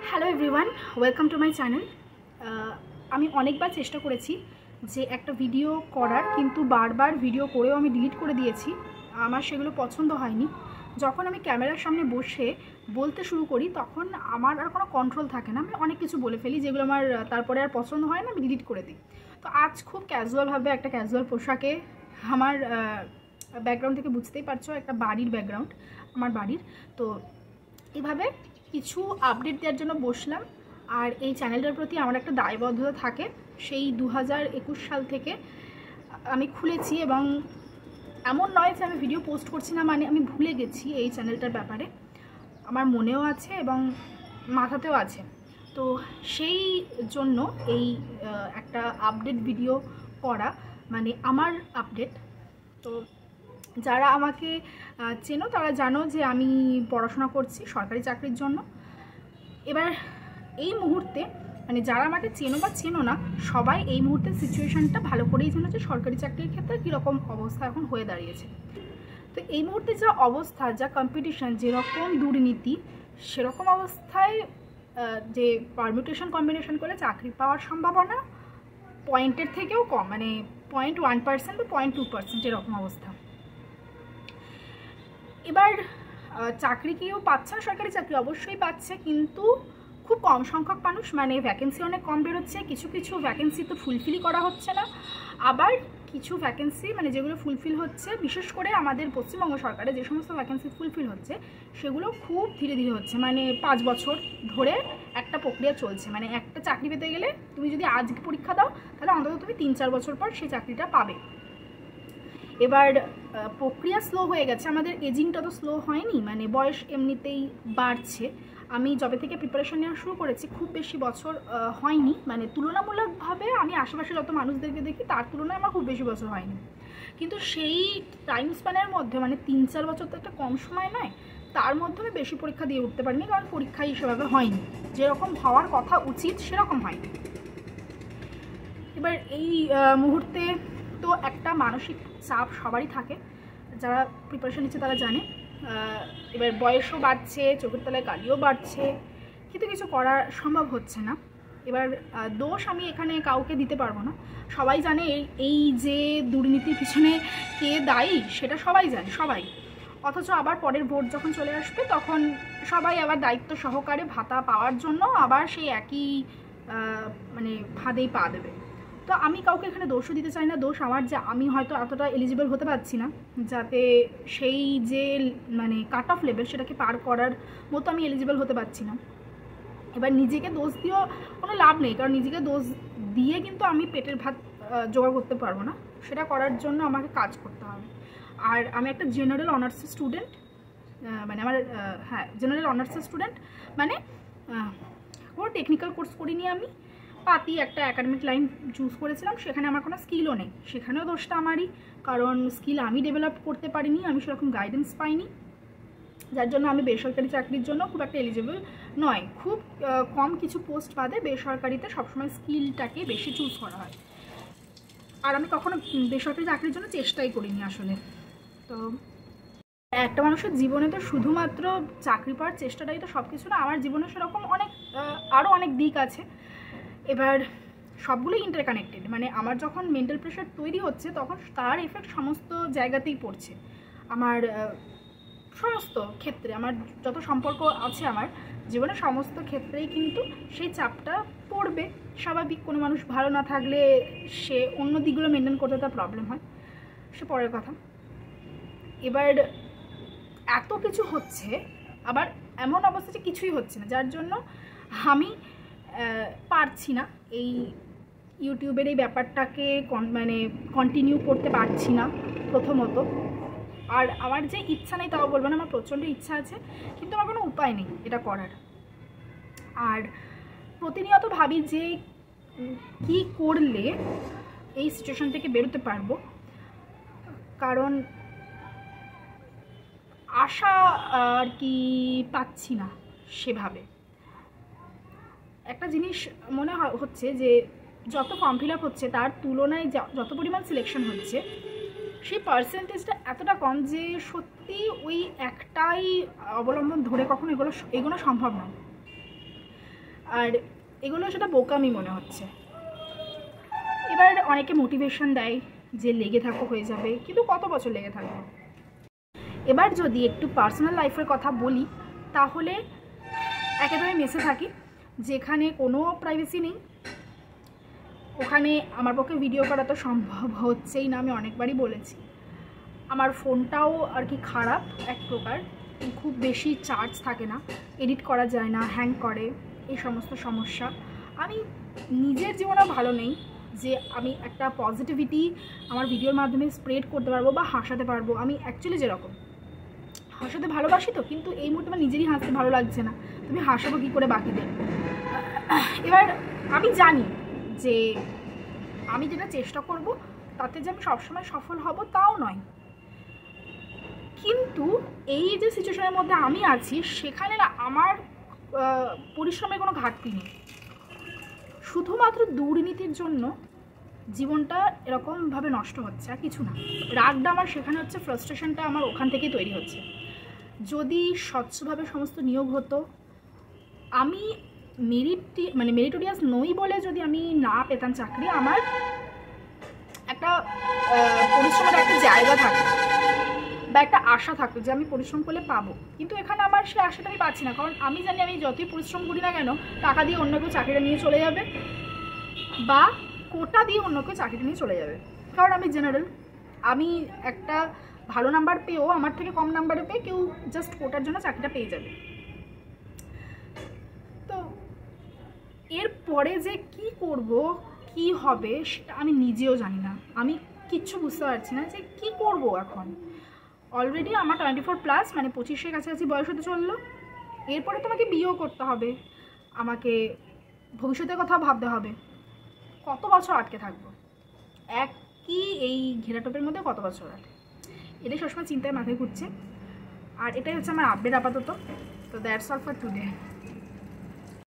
Hello everyone, welcome to my channel. আমি অনেকবার চেষ্টা করেছি যে একটা ভিডিও করার, কিন্তু বারবার ভিডিও করেও আমি ডিলিট করে দিয়েছি। আমার সেগুলো পছন্দ হয়নি। যখন আমি ক্যামেরার সামনে বসে বলতে শুরু করি তখন আমার আর কোনো কন্ট্রোল থাকে না, আমি অনেক কিছু বলে ফেলি যেগুলো আমার তারপরে আর পছন্দ হয় না, আমি ডিলিট করে দিই। তো আজ খুব ক্যাজুয়ালভাবে একটা ক্যাজুয়াল পোশাকে, আমার ব্যাকগ্রাউন্ড থেকে বুঝতেই পারছো একটা বাড়ির ব্যাকগ্রাউন্ড, আমার বাড়ির। তো এভাবে কিছু আপডেট দেওয়ার জন্য বসলাম। আর এই চ্যানেলটার প্রতি আমার একটা দায়বদ্ধতা থাকে, সেই 2021 সাল থেকে আমি খুলেছি। এবং এমন নয় যে আমি ভিডিও পোস্ট করছি না, মানে আমি ভুলে গেছি এই চ্যানেলটার ব্যাপারে, আমার মনেও আছে এবং মাথাতেও আছে। তো সেই জন্য এই একটা আপডেট ভিডিও করা, মানে আমার আপডেট। তো যারা আমাকে চেনো তারা জানো যে আমি পড়াশোনা করছি সরকারি চাকরির জন্য। এবার এই মুহূর্তে, মানে যারা আমাকে চেনো বা চেনো না, সবাই এই মুহূর্তের সিচুয়েশানটা ভালো করেই জানো যে সরকারি চাকরির ক্ষেত্রে কীরকম অবস্থা এখন হয়ে দাঁড়িয়েছে। তো এই মুহূর্তে যা অবস্থা, যা কম্পিটিশান, যেরকম দুর্নীতি, সেরকম অবস্থায় যে পারমিউটেশন কম্বিনেশন করে চাকরি পাওয়ার সম্ভাবনা পয়েন্টের থেকেও কম, মানে 0.1% বা 0.2% এরকম অবস্থা। এবার চাকরি কেউ পাচ্ছে না, সরকারি চাকরি অবশ্যই পাচ্ছে, কিন্তু খুব কম সংখ্যক মানুষ, মানে ভ্যাকেন্সি অনেক কম বেরোচ্ছে। কিছু কিছু ভ্যাকেন্সি তো ফুলফিলই করা হচ্ছে না, আবার কিছু ভ্যাকেন্সি মানে যেগুলো ফুলফিল হচ্ছে, বিশেষ করে আমাদের পশ্চিমবঙ্গ সরকারে যে সমস্ত ভ্যাকেন্সি ফুলফিল হচ্ছে সেগুলো খুব ধীরে ধীরে হচ্ছে, মানে 5 বছর ধরে একটা প্রক্রিয়া চলছে। মানে একটা চাকরি পেতে গেলে তুমি যদি আজকে পরীক্ষা দাও তাহলে অন্তত তুমি 3-4 বছর পর সেই চাকরিটা পাবে। এবার প্রক্রিয়া স্লো হয়ে গেছে, আমাদের এজিংটা তো স্লো হয়নি, মানে বয়স এমনিতেই বাড়ছে। আমি যবে থেকে প্রিপারেশন নেওয়া শুরু করেছি খুব বেশি বছর হয়নি, মানে তুলনামূলকভাবে আমি আশেপাশে যত মানুষদেরকে দেখি তার তুলনায় আমার খুব বেশি বছর হয়নি। কিন্তু সেই টাইম স্প্যানের মধ্যে, মানে 3-4 বছর তো একটা কম সময় নয়, তার মধ্যে আমি বেশি পরীক্ষা দিয়ে উঠতে পারিনি, কারণ পরীক্ষাই সেভাবে হয়নি, যেরকম হওয়ার কথা উচিত সেরকম হয়নি। এবার এই মুহূর্তে তো একটা মানসিক চাপ সবারই থাকে, যারা প্রিপারেশন নিচ্ছে তারা জানে। এবার বয়সও বাড়ছে, চোখের তলায় কালিও বাড়ছে, কিন্তু কিছু করা সম্ভব হচ্ছে না। এবার দোষ আমি এখানে কাউকে দিতে পারবো না। সবাই জানে এই যে দুর্নীতির পিছনে কে দায়ী সেটা সবাই জানে, সবাই। অথচ আবার পরের ভোট যখন চলে আসবে তখন সবাই আবার দায়িত্ব সহকারে ভাতা পাওয়ার জন্য আবার সেই একই মানে ফাঁদেই পা দেবে। তো আমি কাউকে এখানে দোষও দিতে চাই না। দোষ আমার, যে আমি হয়তো এতটা এলিজিবল হতে পারছি না যাতে সেই যে মানে কাট অফ লেভেল সেটাকে পার করার মতো আমি এলিজিবল হতে পারছি না। এবার নিজেকে দোষ দিয়েও কোনো লাভ নেই, কারণ নিজেকে দোষ দিয়ে কিন্তু আমি পেটের ভাত জোগাড় করতে পারবো না। সেটা করার জন্য আমাকে কাজ করতে হবে। আর আমি একটা জেনারেল অনার্সের স্টুডেন্ট, মানে আমার জেনারেল অনার্সের স্টুডেন্ট, মানে কোনো টেকনিক্যাল কোর্স করিনি আমি, পাতি একটা অ্যাকাডেমিক লাইন চুজ করেছিলাম, সেখানে আমার কোনো স্কিলও নেই। সেখানেও দোষটা আমারই, কারণ স্কিল আমি ডেভেলপ করতে পারিনি, আমি সেরকম গাইডেন্স পাইনি, যার জন্য আমি বেসরকারি চাকরির জন্য খুব একটা এলিজিবল নয়। খুব কম কিছু পোস্ট বাদে বেসরকারিতে সবসময় স্কিলটাকে বেশি চুজ করা হয়, আর আমি কখনো বেসরকারি চাকরির জন্য চেষ্টাই করিনি আসলে। তো একটা মানুষের জীবনে তো শুধুমাত্র চাকরি পাওয়ার চেষ্টাটাই তো সব কিছু না, আমার জীবনে সেরকম অনেক আরও অনেক দিক আছে। এবার সবগুলো ইন্টারকানেক্টেড, মানে আমার যখন মেন্টাল প্রেশার তৈরি হচ্ছে তখন তার এফেক্ট সমস্ত জায়গাতেই পড়ছে, আমার সমস্ত ক্ষেত্রে, আমার যত সম্পর্ক আছে আমার জীবনে সমস্ত ক্ষেত্রেই কিন্তু সেই চাপটা পড়বে। স্বাভাবিক, কোনো মানুষ ভালো না থাকলে সে অন্য দিকগুলো মেনটেন করতে তার প্রবলেম হয়, সে পরের কথা। এবার এত কিছু হচ্ছে, আবার এমন অবস্থা যে কিছুই হচ্ছে না, যার জন্য আমি পারছি না এই ইউটিউবের এই ব্যাপারটাকে মানে কন্টিনিউ করতে পারছি না প্রথমত। আর আমার যে ইচ্ছা নেই তাও বলবো না, আমার প্রচণ্ড ইচ্ছা আছে, কিন্তু আমার কোনো উপায় নেই এটা করার। আর প্রতিনিয়ত ভাবি যে কি করলে এই সিচুয়েশন থেকে বেরোতে পারবো, কারণ আশা আর কি পাচ্ছি না সেভাবে। একটা জিনিস মনে হচ্ছে যে যত ফর্ম ফিল আপ হচ্ছে তার তুলনায় যত পরিমাণ সিলেকশন হচ্ছে সেই পার্সেন্টেজটা এতটা কম যে সত্যি ওই একটাই অবলম্বন ধরে কখনো এগোনো সম্ভব নয়। আর এগুলো সেটা বোকামি মনে হচ্ছে। এবার অনেকে মোটিভেশন দেয় যে লেগে থাকো হয়ে যাবে, কিন্তু কত বছর লেগে থাকবো? এবার যদি একটু পার্সোনাল লাইফের কথা বলি, তাহলে একেবারে মেসে থাকি, যেখানে কোনো প্রাইভেসি নেই। ওখানে আমার পক্ষে ভিডিও করা তো সম্ভব হচ্ছেই না, আমি অনেকবারই বলেছি। আমার ফোনটাও আর কি খারাপ এক প্রকার, খুব বেশি চার্জ থাকে না, এডিট করা যায় না, হ্যাং করে, এই সমস্ত সমস্যা। আমি নিজের জীবনেও ভালো নেই যে আমি একটা পজিটিভিটি আমার ভিডিওর মাধ্যমে স্প্রেড করতে পারবো বা হাসাতে পারবো। আমি অ্যাকচুয়ালি যেরকম হাসাতে ভালোবাসি তো, কিন্তু এই মুহূর্তে আমার নিজেরই হাসতে ভালো লাগছে না, তুমি হাসাবো কী করে বাকিদের? এবার আমি জানি যে আমি যেটা চেষ্টা করব তাতে যে আমি সবসময় সফল হব তাও নয়, কিন্তু এই যে সিচুয়েশনের মধ্যে আমি আছি সেখানে না আমার পরিশ্রমের কোনো ঘাটতি নেই। শুধুমাত্র দুর্নীতির জন্য জীবনটা এরকমভাবে নষ্ট হচ্ছে, আর কিছু না। রাগটা আমার সেখানে হচ্ছে, ফ্রাস্ট্রেশনটা আমার ওখান থেকেই তৈরি হচ্ছে। যদি স্বচ্ছভাবে সমস্ত নিয়োগ হতো, আমি মেরিটোরিয়াস নই বলে যদি আমি না পেতাম চাকরি, আমার একটা পরিশ্রমের একটা জায়গা থাকতো বা একটা আশা থাকতো যে আমি পরিশ্রম করলে পাবো। কিন্তু এখানে আমার সেই আশাটা আমি পাচ্ছি না, কারণ আমি জানি আমি যতই পরিশ্রম করি না কেন টাকা দিয়ে অন্য কেউ চাকরিটা নিয়ে চলে যাবে বা কোটা দিয়ে অন্য কেউ চাকরিটা নিয়ে চলে যাবে। কারণ আমি জেনারেল, আমি একটা ভালো নাম্বার পেয়েও আমার থেকে কম নাম্বারে পেয়ে কেউ জাস্ট কোটার জন্য চাকরিটা পেয়ে যাবে। তো এরপরে যে কি করব, কি হবে, সেটা আমি নিজেও জানি না। আমি কিচ্ছু বুঝতে পারছি না যে কি করব এখন। অলরেডি আমার 24+, মানে 25-এর কাছাকাছি বয়স হতে চললো। এরপরে তো আমাকে বিয়েও করতে হবে, আমাকে ভবিষ্যতের কথা ভাবতে হবে। কত বছর আটকে থাকবো একই এই ঘেরাটোপের মধ্যে? কত বছর আটকে? এটাই সবসময় চিন্তায় মাথায় ঘুরছে। আর এটাই হচ্ছে আমার আপডেট আপাতত। তো দ্যাটস অল ফর টুডে।